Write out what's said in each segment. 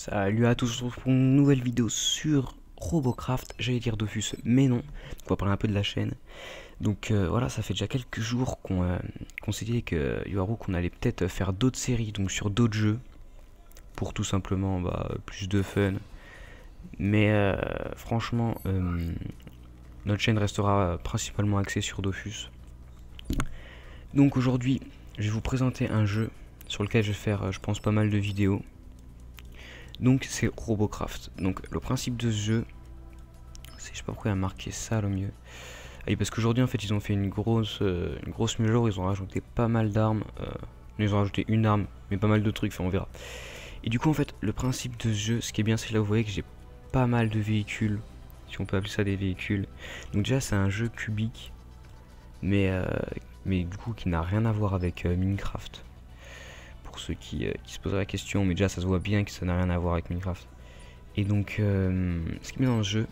Salut à tous, on se retrouve pour une nouvelle vidéo sur Robocraft, j'allais dire Dofus, mais non, on va parler un peu de la chaîne. Donc voilà, ça fait déjà quelques jours qu'on s'est dit que Yoharu qu'on allait peut-être faire d'autres séries, donc sur d'autres jeux, pour tout simplement plus de fun. Mais franchement, notre chaîne restera principalement axée sur Dofus. Donc aujourd'hui, je vais vous présenter un jeu sur lequel je vais faire, je pense, pas mal de vidéos. Donc c'est Robocraft. Donc le principe de ce jeu, c'est, je sais pas pourquoi il a marqué ça le mieux. Ah oui, parce qu'aujourd'hui en fait ils ont fait une grosse mise à jour, ils ont rajouté pas mal d'armes. Ils ont rajouté une arme, mais pas mal de trucs, enfin on verra. Et du coup en fait le principe de ce jeu, ce qui est bien c'est là vous voyez que j'ai pas mal de véhicules, si on peut appeler ça des véhicules. Donc déjà c'est un jeu cubique, mais du coup qui n'a rien à voir avec Minecraft. Pour ceux qui se poseraient la question, mais déjà ça se voit bien que ça n'a rien à voir avec Minecraft. Et donc ce qui met dans le jeu,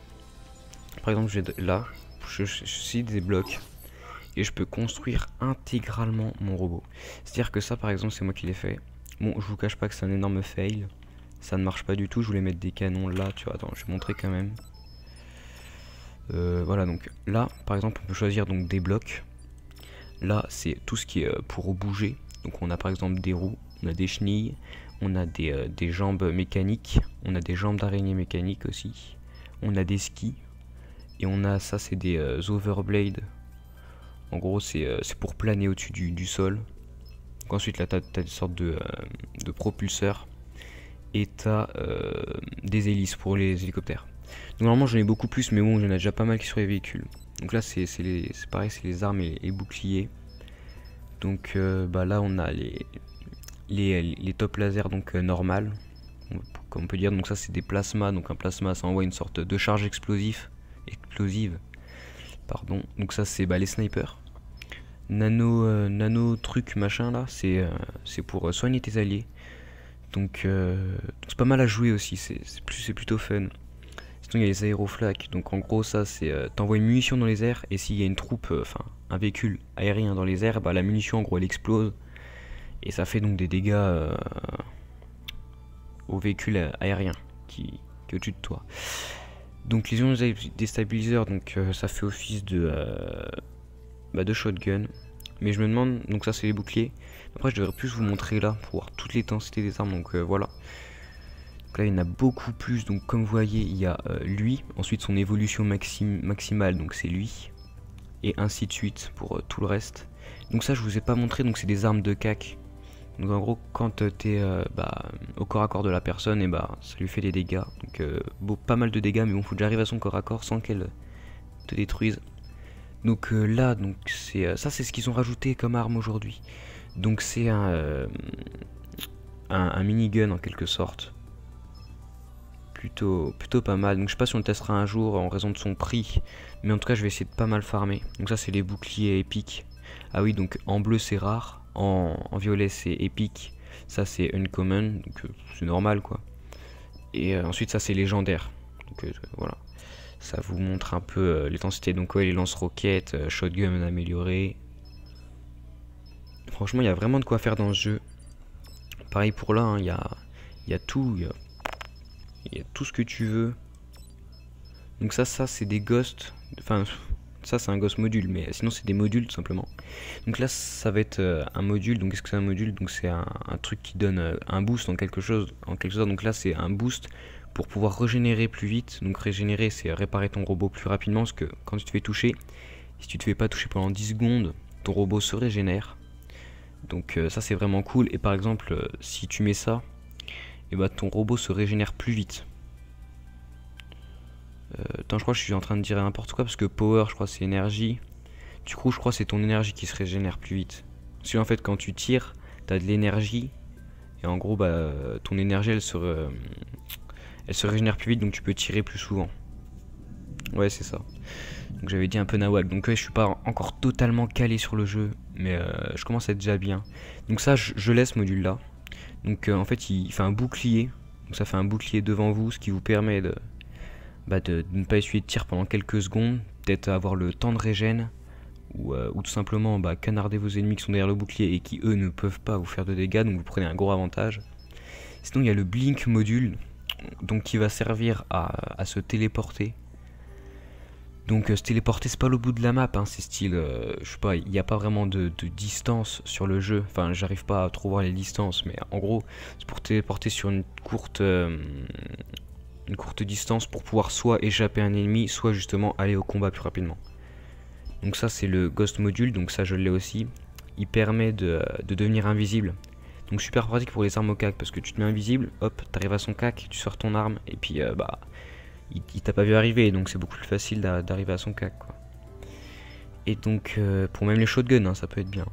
par exemple je suis des blocs et je peux construire intégralement mon robot. C'est à dire que ça par exemple c'est moi qui l'ai fait. Bon, je vous cache pas que c'est un énorme fail, ça ne marche pas du tout. Je voulais mettre des canons là, tu vois, attends, je vais montrer quand même. Voilà, donc là par exemple on peut choisir donc des blocs. Là c'est tout ce qui est pour bouger. Donc on a par exemple des roues, on a des chenilles, on a des jambes mécaniques, on a des jambes d'araignée mécaniques aussi, on a des skis, et on a ça c'est des overblades. En gros c'est pour planer au-dessus du sol. Donc ensuite là t'as des sortes de propulseurs, et t'as des hélices pour les hélicoptères. Donc normalement j'en ai beaucoup plus, mais bon j'en ai déjà pas mal qui sont les véhicules. Donc là c'est pareil, c'est les armes et les boucliers. Donc là on a les top lasers donc normal, comme on peut dire. Donc ça c'est des plasmas, donc un plasma ça envoie une sorte de charge explosive, pardon. Donc ça c'est les snipers. Nano truc machin là, c'est pour soigner tes alliés. Donc c'est pas mal à jouer aussi, c'est plutôt fun. Sinon il y a les aéroflaques, donc en gros ça c'est t'envoies une munition dans les airs, et s'il y a une troupe, enfin un véhicule aérien dans les airs, la munition en gros elle explose, et ça fait donc des dégâts au véhicule aérien qui est au-dessus de toi. Donc les ions déstabiliseurs, donc ça fait office de shotgun. Mais je me demande, donc ça c'est les boucliers. Après je devrais plus vous montrer là pour voir toute l'intensité des armes, donc voilà. Donc là il y en a beaucoup plus, donc comme vous voyez il y a lui, ensuite son évolution maximale, donc c'est lui, et ainsi de suite pour tout le reste. Donc ça je vous ai pas montré, donc c'est des armes de cac. Donc en gros quand t'es au corps à corps de la personne, et ça lui fait des dégâts. Donc pas mal de dégâts, mais bon faut que j'arrive à son corps à corps sans qu'elle te détruise. Donc là donc c'est ça c'est ce qu'ils ont rajouté comme arme aujourd'hui. Donc c'est un minigun en quelque sorte. Plutôt pas mal. Donc je sais pas si on le testera un jour en raison de son prix, mais en tout cas je vais essayer de pas mal farmer. Donc ça c'est les boucliers épiques. Ah oui, donc en bleu c'est rare, en violet c'est épique, ça c'est uncommon, donc c'est normal quoi. Et ensuite ça c'est légendaire. Donc voilà, ça vous montre un peu l'intensité. Donc ouais, les lance-roquettes, shotgun amélioré. Franchement il y a vraiment de quoi faire dans ce jeu. Pareil pour là, hein, il y a tout, il y a tout ce que tu veux. Donc ça c'est des ghosts. Enfin ça c'est un ghost module, mais sinon c'est des modules tout simplement. Donc là ça va être un module. Donc qu'est-ce que c'est un module? Donc c'est un truc qui donne un boost en quelque chose. Donc là c'est un boost pour pouvoir régénérer plus vite. Donc régénérer c'est réparer ton robot plus rapidement, parce que quand tu te fais toucher, si tu te fais pas toucher pendant 10 secondes, ton robot se régénère. Donc ça c'est vraiment cool. Et par exemple si tu mets ça, et ton robot se régénère plus vite. Attends, je crois que je suis en train de dire n'importe quoi, parce que power je crois c'est énergie. Du coup je crois que c'est ton énergie qui se régénère plus vite. Parce qu'en fait quand tu tires, t'as de l'énergie, et en gros ton énergie elle se régénère plus vite, donc tu peux tirer plus souvent. Ouais c'est ça. Donc j'avais dit un peu nawak. Donc ouais, je suis pas encore totalement calé sur le jeu, mais je commence à être déjà bien. Donc ça je laisse ce module là. Donc en fait il fait un bouclier. Donc ça fait un bouclier devant vous, ce qui vous permet de ne pas essuyer de tir pendant quelques secondes, peut-être avoir le temps de régène, ou tout simplement canarder vos ennemis qui sont derrière le bouclier et qui eux ne peuvent pas vous faire de dégâts, donc vous prenez un gros avantage. Sinon il y a le blink module. donc qui va servir à se téléporter. Donc se téléporter, c'est pas le bout de la map, hein, c'est style, je sais pas, il n'y a pas vraiment de distance sur le jeu. Enfin, j'arrive pas à trop voir les distances, mais en gros, c'est pour téléporter sur une courte distance pour pouvoir soit échapper à un ennemi, soit justement aller au combat plus rapidement. Donc ça, c'est le Ghost Module, donc ça je l'ai aussi. Il permet de devenir invisible. Donc super pratique pour les armes au cac, parce que tu te mets invisible, hop, t'arrives à son cac, tu sors ton arme, et puis bah... il t'a pas vu arriver, donc c'est beaucoup plus facile d'arriver à son cac, quoi. Et donc pour même les shotguns, hein, ça peut être bien.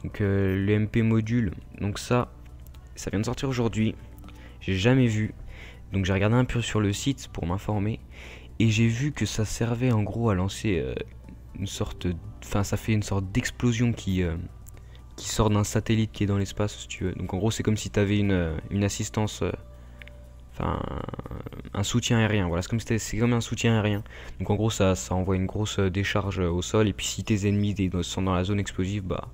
Donc le MP module, donc ça vient de sortir aujourd'hui. J'ai jamais vu, donc j'ai regardé un peu sur le site pour m'informer, et j'ai vu que ça servait en gros à lancer une sorte, enfin ça fait une sorte d'explosion qui sort d'un satellite qui est dans l'espace, si tu veux. Donc en gros c'est comme si tu avais une assistance. Enfin, un soutien aérien, voilà, c'est comme un soutien aérien. Donc en gros ça envoie une grosse décharge au sol, et puis si tes ennemis sont dans la zone explosive, bah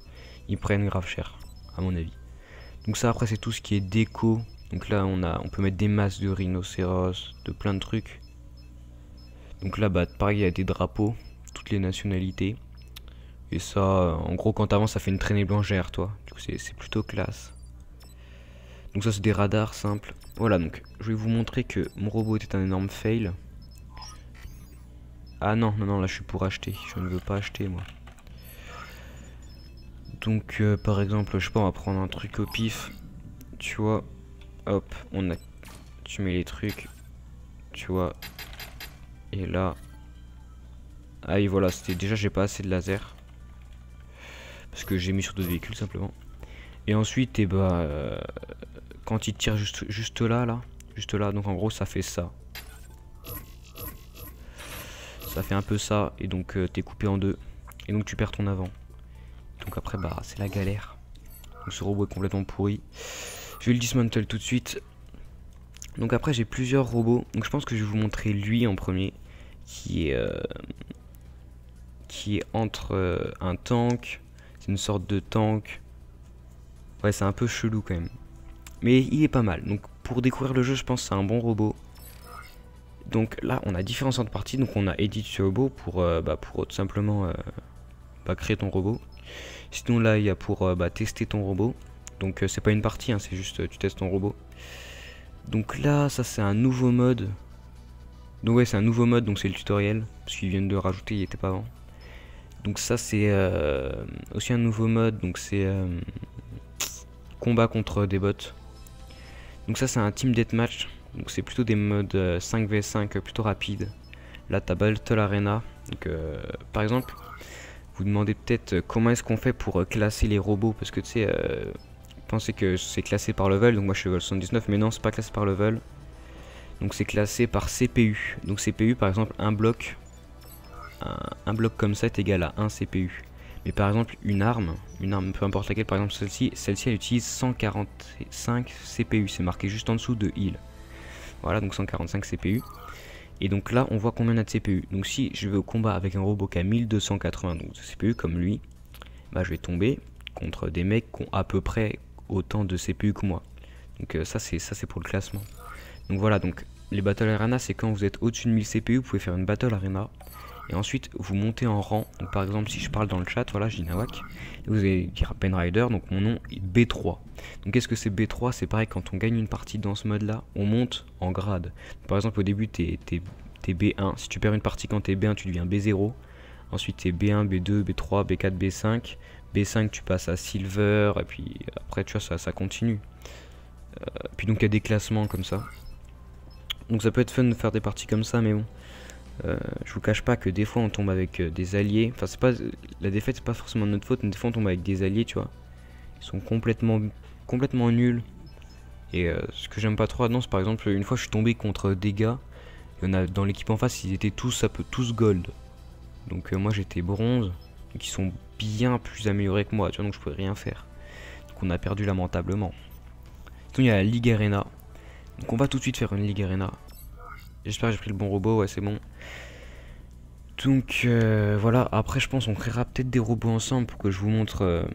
ils prennent grave cher, à mon avis. Donc ça après c'est tout ce qui est déco. Donc là on peut mettre des masses de rhinocéros, de plein de trucs. Donc là bah pareil il y a des drapeaux, toutes les nationalités. Et ça en gros quand t'avances ça fait une traînée blanchère, toi. Du coup c'est plutôt classe. Donc ça c'est des radars simples. Voilà, donc je vais vous montrer que mon robot était un énorme fail. Ah non, là je suis pour acheter. Je ne veux pas acheter moi. Donc par exemple, je sais pas, on va prendre un truc au pif. Tu vois, hop, tu mets les trucs. Tu vois. Et là. Ah et voilà, déjà j'ai pas assez de laser. Parce que j'ai mis sur d'autres véhicules simplement. Et ensuite, et bah... quand il tire juste là, donc en gros ça fait ça. Ça fait un peu ça, et donc t'es coupé en deux, et donc tu perds ton avant. Donc après bah c'est la galère. Donc ce robot est complètement pourri. Je vais le dismantle tout de suite. Donc après j'ai plusieurs robots, donc je pense que je vais vous montrer lui en premier, qui est entre un tank, c'est une sorte de tank. Ouais c'est un peu chelou quand même. Mais il est pas mal. Donc pour découvrir le jeu, je pense que c'est un bon robot. Donc là, on a différents sortes de parties. Donc on a edit ce robot pour tout simplement créer ton robot. Sinon là, il y a pour tester ton robot. Donc c'est pas une partie, hein, c'est juste tu testes ton robot. Donc là, ça c'est un nouveau mode. Donc ouais, c'est un nouveau mode, donc c'est le tutoriel. Parce qu'ils viennent de rajouter, il était pas avant. Donc ça c'est aussi un nouveau mode. Donc c'est combat contre des bots. Donc ça c'est un team deathmatch, donc c'est plutôt des modes 5v5 plutôt rapides. Là t'as Battle Arena, donc par exemple, vous demandez peut-être comment est-ce qu'on fait pour classer les robots, parce que tu sais, pensez que c'est classé par level, donc moi je suis level 79, mais non c'est pas classé par level. Donc c'est classé par CPU, donc CPU par exemple un bloc comme ça est égal à 1 CPU. Mais par exemple une arme peu importe laquelle, par exemple celle-ci elle utilise 145 CPU, c'est marqué juste en dessous de heal. Voilà, donc 145 CPU. Et donc là on voit combien on a de CPU. Donc si je vais au combat avec un robot qui a 1292 de CPU comme lui, bah je vais tomber contre des mecs qui ont à peu près autant de CPU que moi. Donc ça c'est pour le classement. Donc voilà, donc les Battle Arena c'est quand vous êtes au-dessus de 1000 CPU, vous pouvez faire une Battle Arena. Et ensuite vous montez en rang. Donc par exemple si je parle dans le chat, voilà je dis Nawak, vous allez dire Ben Rider, donc mon nom est B3. Donc qu'est-ce que c'est B3? C'est pareil, quand on gagne une partie dans ce mode là, on monte en grade. Donc, par exemple au début t'es B1, si tu perds une partie quand t'es B1 tu deviens B0. Ensuite t'es B1, B2, B3, B4, B5. B5 tu passes à Silver, et puis après tu vois ça continue. Puis donc il y a des classements comme ça. Donc ça peut être fun de faire des parties comme ça, mais bon. Je vous cache pas que des fois on tombe avec des alliés. Enfin c'est pas la défaite, c'est pas forcément de notre faute, mais des fois on tombe avec des alliés, tu vois. Ils sont complètement nuls. Et ce que j'aime pas trop là-dedans, c'est par exemple une fois je suis tombé contre des gars. Il y en a dans l'équipe en face, ils étaient tous gold. Donc moi j'étais bronze, donc ils sont bien plus améliorés que moi, tu vois, donc je pouvais rien faire. Donc on a perdu lamentablement. Sinon il y a la Ligue Arena. Donc on va tout de suite faire une Ligue Arena. J'espère que j'ai pris le bon robot, ouais c'est bon. Donc voilà, après je pense qu'on créera peut-être des robots ensemble pour que je vous montre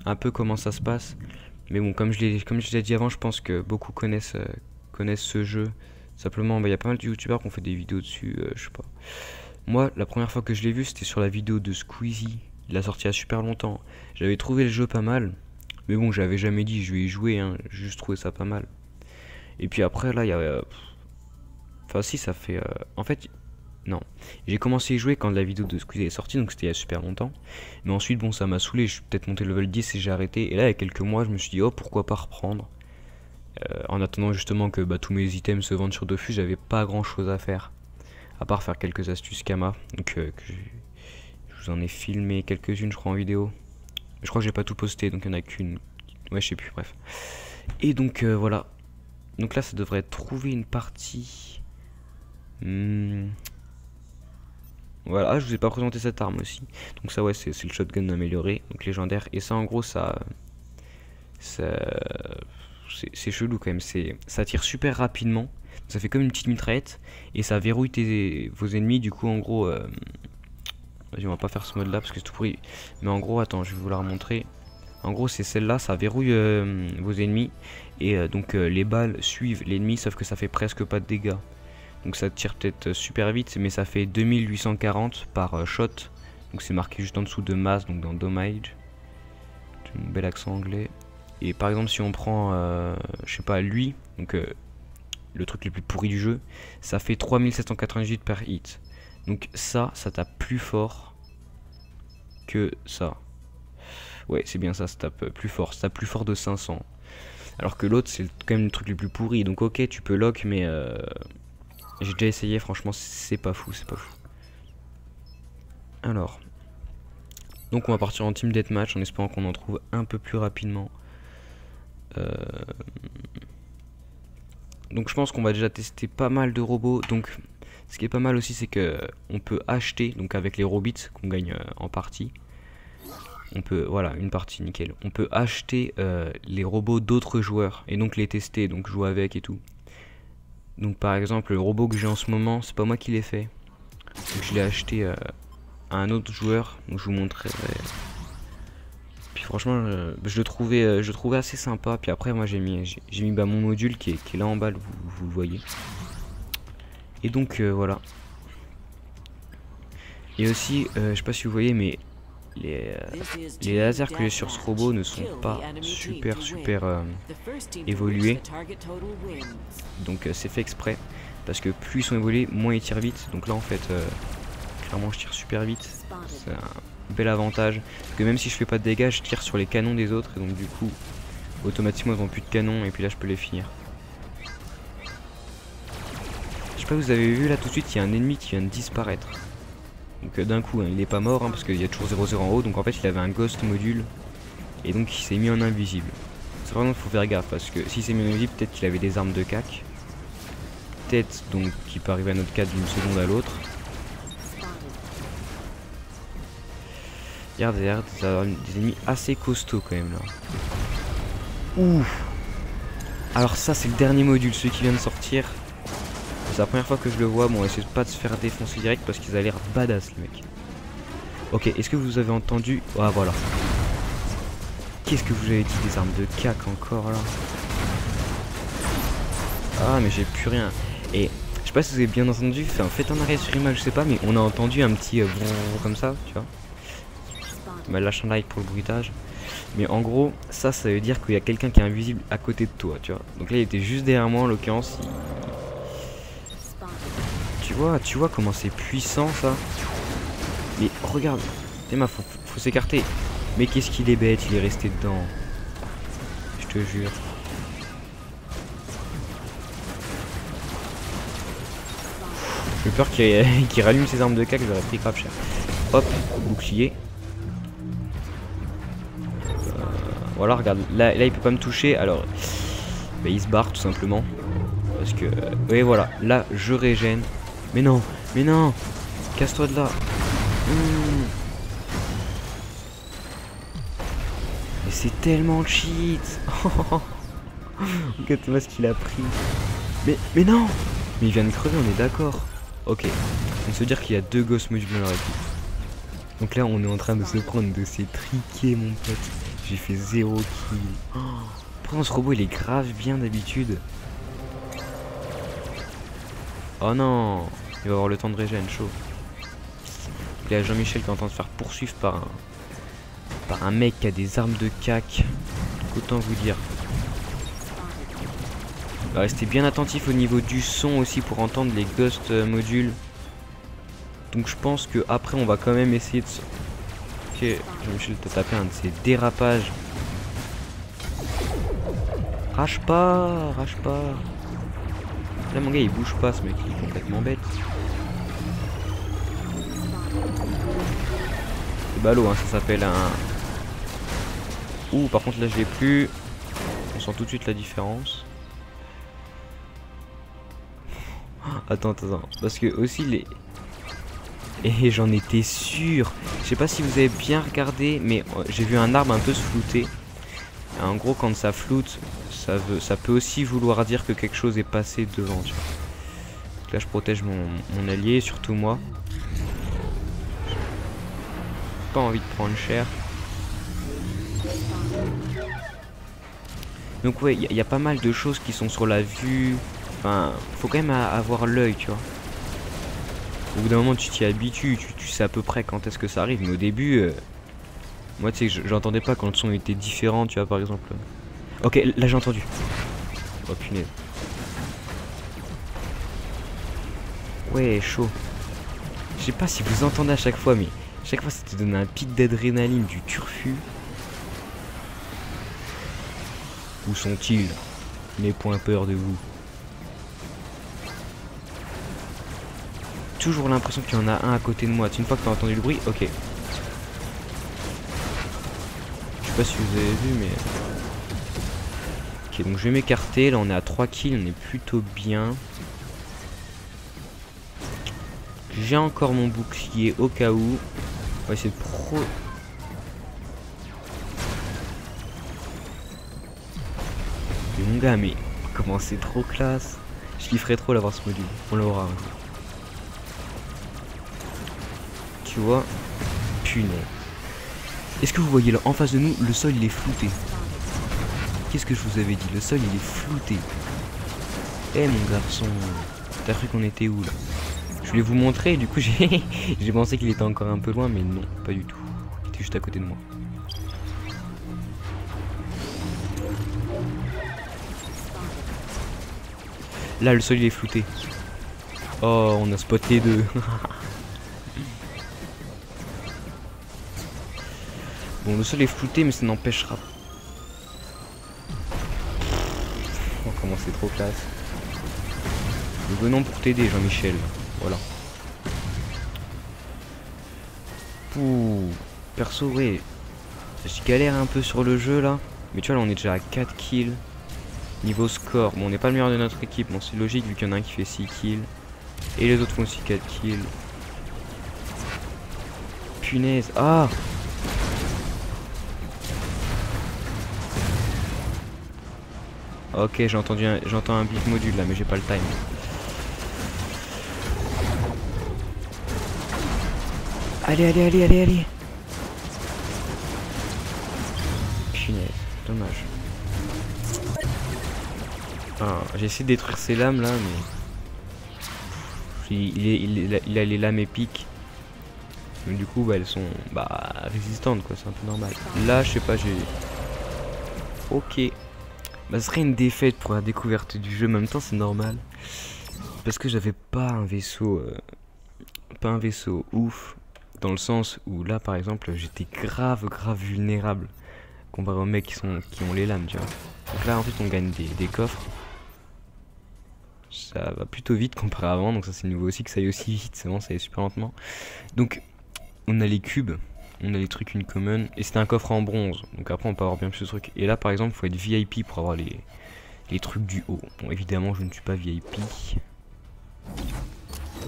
un peu comment ça se passe. Mais bon, comme je l'ai dit avant, je pense que beaucoup connaissent connaissent ce jeu. Simplement, il y a pas mal de youtubeurs qui ont fait des vidéos dessus, je sais pas. Moi, la première fois que je l'ai vu, c'était sur la vidéo de Squeezie. Il a sorti il y a super longtemps. J'avais trouvé le jeu pas mal. Mais bon, j'avais jamais dit je vais y jouer, hein. J'ai juste trouvé ça pas mal. Et puis après, là, il y a... Enfin, si, ça fait... En fait, non. J'ai commencé à y jouer quand la vidéo de Squeezie est sortie, donc c'était il y a super longtemps. Mais ensuite, bon, ça m'a saoulé. Je suis peut-être monté level 10 et j'ai arrêté. Et là, il y a quelques mois, je me suis dit, oh, pourquoi pas reprendre. En attendant justement que tous mes items se vendent sur Dofus, j'avais pas grand chose à faire. À part faire quelques astuces Kama. Donc, je vous en ai filmé quelques-unes, je crois, en vidéo. Je crois que j'ai pas tout posté, donc il y en a qu'une. Ouais, je sais plus, bref. Et donc, voilà. Donc là, ça devrait trouver une partie. Voilà, je vous ai pas présenté cette arme aussi. Donc ça, ouais, c'est le shotgun amélioré, donc légendaire. Et ça, en gros, c'est chelou quand même. Ça tire super rapidement. Ça fait comme une petite mitraillette. Et ça verrouille vos ennemis. Du coup, en gros... Vas-y, on va pas faire ce mode là parce que c'est tout pourri. Mais en gros, attends, je vais vous la remontrer. En gros, c'est celle-là, ça verrouille vos ennemis. Et donc, les balles suivent l'ennemi, sauf que ça fait presque pas de dégâts. Donc, ça tire peut-être super vite, mais ça fait 2840 par shot. Donc, c'est marqué juste en dessous de masse, donc dans damage. J'ai un bel accent anglais. Et par exemple, si on prend, je sais pas, lui, donc le truc le plus pourri du jeu, ça fait 3798 per hit. Donc ça tape plus fort que ça. Ouais, c'est bien ça, ça tape plus fort. Ça tape plus fort de 500. Alors que l'autre, c'est quand même le truc le plus pourri. Donc ok, tu peux lock, mais j'ai déjà essayé, franchement, c'est pas fou, c'est pas fou. Alors. Donc on va partir en team deathmatch en espérant qu'on en trouve un peu plus rapidement. Donc je pense qu'on va déjà tester pas mal de robots. Donc ce qui est pas mal aussi, c'est que on peut acheter, donc avec les robits qu'on gagne en partie. On peut, voilà, une partie, nickel. On peut acheter les robots d'autres joueurs et donc les tester, donc jouer avec et tout. Donc par exemple, le robot que j'ai en ce moment, c'est pas moi qui l'ai fait. Donc je l'ai acheté à un autre joueur, donc je vous montrerai. Puis franchement, je le trouvais assez sympa. Puis après, moi j'ai mis mon module qui est là en bas, vous le voyez. Et donc voilà. Et aussi, je sais pas si vous voyez, mais les lasers que j'ai sur ce robot ne sont pas super évolués. Donc c'est fait exprès. Parce que plus ils sont évolués, moins ils tirent vite. Donc là en fait, clairement je tire super vite. C'est un bel avantage. Parce que même si je fais pas de dégâts, je tire sur les canons des autres. Et donc du coup, automatiquement ils ont plus de canons. Et puis là je peux les finir. Je sais pas, vous avez vu là tout de suite, il y a un ennemi qui vient de disparaître. Donc d'un coup, hein, il est pas mort hein, parce qu'il y a toujours 0-0 en haut. Donc en fait, il avait un ghost module. Et donc il s'est mis en invisible. C'est vraiment qu'il faut faire gaffe parce que s'il s'est mis en invisible, peut-être qu'il avait des armes de cac. Peut-être donc qu'il peut arriver à notre cas d'une seconde à l'autre. Regarde, ça a des ennemis assez costauds quand même là. Ouh. Alors ça c'est le dernier module, celui qui vient de sortir. C'est la première fois que je le vois. Bon, essaye pas de se faire défoncer direct parce qu'ils a l'air badass les mecs. Ok, est-ce que vous avez entendu? Ah voilà. Qu'est-ce que vous avez dit, des armes de cac encore là? Ah mais j'ai plus rien. Et je sais pas si vous avez bien entendu, enfin, faites un arrêt sur image, je sais pas, mais on a entendu un petit comme ça, tu vois. Bah, lâche un like pour le bruitage. Mais en gros, ça veut dire qu'il y a quelqu'un qui est invisible à côté de toi, tu vois. Donc là, il était juste derrière moi en l'occurrence. Tu vois comment c'est puissant ça. Mais regarde, Théma, faut s'écarter. Mais qu'est-ce qu'il est bête, il est resté dedans. Je te jure. J'ai peur qu'il rallume ses armes de cac, j'aurais pris grave cher. Hop, bouclier. Voilà, regarde, là il peut pas me toucher, alors bah, il se barre tout simplement. Parce que, oui voilà, là je régène. Mais non, casse-toi de là. Mais c'est tellement cheat. Regarde-moi ce qu'il a pris. Mais non. Mais il vient de crever, on est d'accord. Ok, on se dire qu'il y a 2 ghost modules dans leur équipe. Donc là on est en train de se prendre de ces triquets mon pote. J'ai fait 0 kill. Pourtant ce robot il est grave bien d'habitude. Oh non, il va avoir le temps de régène, chaud. Il y a Jean-Michel qui est en train de se faire poursuivre par un mec qui a des armes de cac. Autant vous dire. Restez bien attentif au niveau du son aussi pour entendre les ghost modules. Donc je pense que après on va quand même essayer de... Ok, Jean-Michel t'a tapé un de ses dérapages. Rage pas, rage pas. Là mon gars il bouge pas, ce mec il est complètement bête. C'est ballot hein, ça s'appelle un... Ouh par contre là je l'ai plus. On sent tout de suite la différence. Attends, parce que aussi les... Et j'en étais sûr. Je sais pas si vous avez bien regardé, mais j'ai vu un arbre un peu se flouter. En gros quand ça floute, ça peut aussi vouloir dire que quelque chose est passé devant, tu vois. Donc là je protège mon allié, surtout moi. Pas envie de prendre cher. Donc ouais, il y a pas mal de choses qui sont sur la vue. Enfin, faut quand même avoir l'œil, tu vois. Au bout d'un moment, tu t'y habitues, tu sais à peu près quand est-ce que ça arrive. Mais au début, moi, tu sais, j'entendais pas quand le son était différent, tu vois, par exemple. Ok, là, j'ai entendu. Oh, punaise. Ouais, chaud. Je sais pas si vous entendez à chaque fois, mais chaque fois, ça te donne un pic d'adrénaline du turfu. Où sont-ils? N'aie point peur de vous. Toujours l'impression qu'il y en a un à côté de moi. Une fois que tu as entendu le bruit, ok. Je sais pas si vous avez vu, mais... Ok, donc je vais m'écarter. Là, on est à 3 kills. On est plutôt bien. J'ai encore mon bouclier au cas où. On va essayer de pro... Mais mon gars, mais comment c'est trop classe. Je kifferais trop l'avoir ce module. On l'aura. Tu vois, punaise. Est-ce que vous voyez là en face de nous, le sol il est flouté. Qu'est-ce que je vous avais dit? Le sol il est flouté. Eh mon garçon, t'as cru qu'on était où là? Je voulais vous montrer, du coup j'ai pensé qu'il était encore un peu loin, mais non, pas du tout. Il était juste à côté de moi. Là le sol il est flouté. Oh, on a spoté deux. Bon, le sol est flouté, mais ça n'empêchera pas. Oh, comment c'est trop classe. Nous venons pour t'aider, Jean-Michel. Voilà. Ouh. Perso, ouais. Je galère un peu sur le jeu là. Mais tu vois, là, on est déjà à 4 kills. Niveau score. Bon, on n'est pas le meilleur de notre équipe. Bon, c'est logique vu qu'il y en a un qui fait 6 kills. Et les autres font aussi 4 kills. Punaise. Ah! Ok, j'entends un big module là, mais j'ai pas le time. Allez. Punaise, dommage. Ah, j'ai essayé de détruire ces lames là, mais... Il a les lames épiques. Donc du coup, bah, elles sont résistantes quoi, c'est un peu normal. Là, je sais pas, j'ai... Ok. Bah, ce serait une défaite pour la découverte du jeu, en même temps c'est normal. Parce que j'avais pas un vaisseau... pas un vaisseau ouf. Dans le sens où là par exemple j'étais grave vulnérable. Comparé aux mecs qui ont les lames, tu vois. Donc là en fait on gagne des coffres. Ça va plutôt vite comparé à avant, donc ça c'est nouveau aussi que ça aille aussi vite, c'est bon, ça aille super lentement. Donc on a les cubes, on a les trucs uncommon, et c'était un coffre en bronze, donc après on peut avoir bien plus de trucs. Et là par exemple il faut être VIP pour avoir les trucs du haut. Bon évidemment je ne suis pas VIP.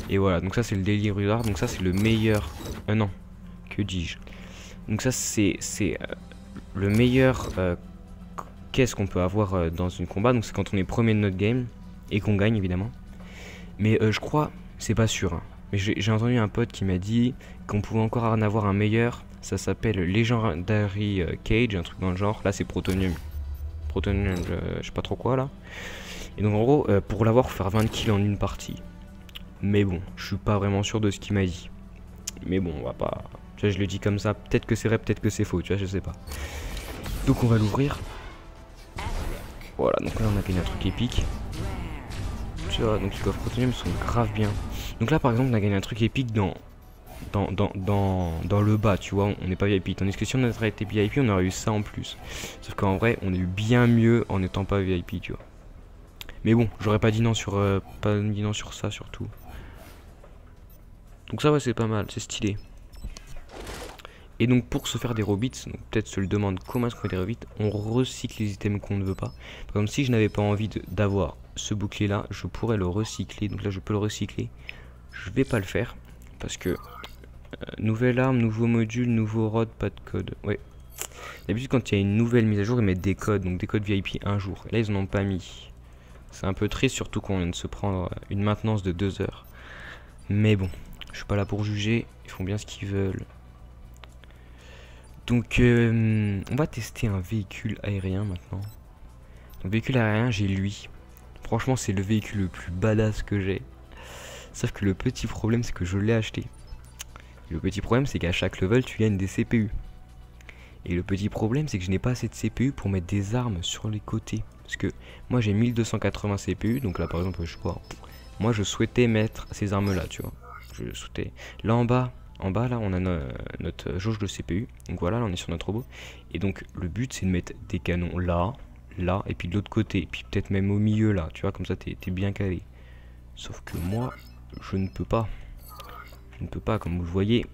Et voilà, donc ça c'est le Daily Reward, donc ça c'est le meilleur... non, que dis-je. Donc ça c'est le meilleur caisse qu'on peut avoir dans une combat, donc c'est quand on est premier de notre game, et qu'on gagne évidemment. Mais je crois, c'est pas sûr, hein. Mais j'ai entendu un pote qui m'a dit qu'on pouvait encore en avoir un meilleur, ça s'appelle Legendary Cage, un truc dans le genre, là c'est Protonium, je sais pas trop quoi là. Et donc en gros, pour l'avoir, faut faire 20 kills en une partie. Mais bon, je suis pas vraiment sûr de ce qu'il m'a dit. Mais bon, on va pas... Tu vois, je le dis comme ça. Peut-être que c'est vrai, peut-être que c'est faux, tu vois, je sais pas. Donc on va l'ouvrir. Voilà, donc là on a gagné un truc épique. Tu vois, donc les coffres Protonium sont grave bien. Donc là par exemple on a gagné un truc épique dans le bas, tu vois, on n'est pas VIP. Tandis que si on avait été VIP, on aurait eu ça en plus. Sauf qu'en vrai, on a eu bien mieux en n'étant pas VIP, tu vois. Mais bon, j'aurais pas dit non sur ça surtout. Donc ça ouais, c'est pas mal, c'est stylé. Et donc pour se faire des robits, donc peut-être se le demande comment est-ce qu'on fait des robits, on recycle les items qu'on ne veut pas. Par exemple, si je n'avais pas envie d'avoir ce bouclier là, je pourrais le recycler. Donc là je peux le recycler. Je vais pas le faire parce que nouvelle arme, nouveau module, nouveau rod, pas de code. Ouais. D'habitude quand il y a une nouvelle mise à jour, ils mettent des codes, donc des codes VIP un jour. Et là ils en ont pas mis. C'est un peu triste, surtout qu'on vient de se prendre une maintenance de 2 heures. Mais bon, je suis pas là pour juger, ils font bien ce qu'ils veulent. Donc on va tester un véhicule aérien maintenant. Donc véhicule aérien, j'ai lui. Franchement c'est le véhicule le plus badass que j'ai. Sauf que le petit problème c'est que je l'ai acheté. Et le petit problème c'est qu'à chaque level tu gagnes des CPU. Et le petit problème c'est que je n'ai pas assez de CPU pour mettre des armes sur les côtés. Parce que moi j'ai 1280 CPU, donc là par exemple je vois. Moi je souhaitais mettre ces armes là, tu vois. Je souhaitais. Là en bas là on a notre jauge de CPU. Donc voilà, là on est sur notre robot. Et donc le but c'est de mettre des canons là, là, et puis de l'autre côté. Et puis peut-être même au milieu là, tu vois, comme ça t'es bien calé. Sauf que moi, je ne peux pas. Je ne peux pas, comme vous le voyez,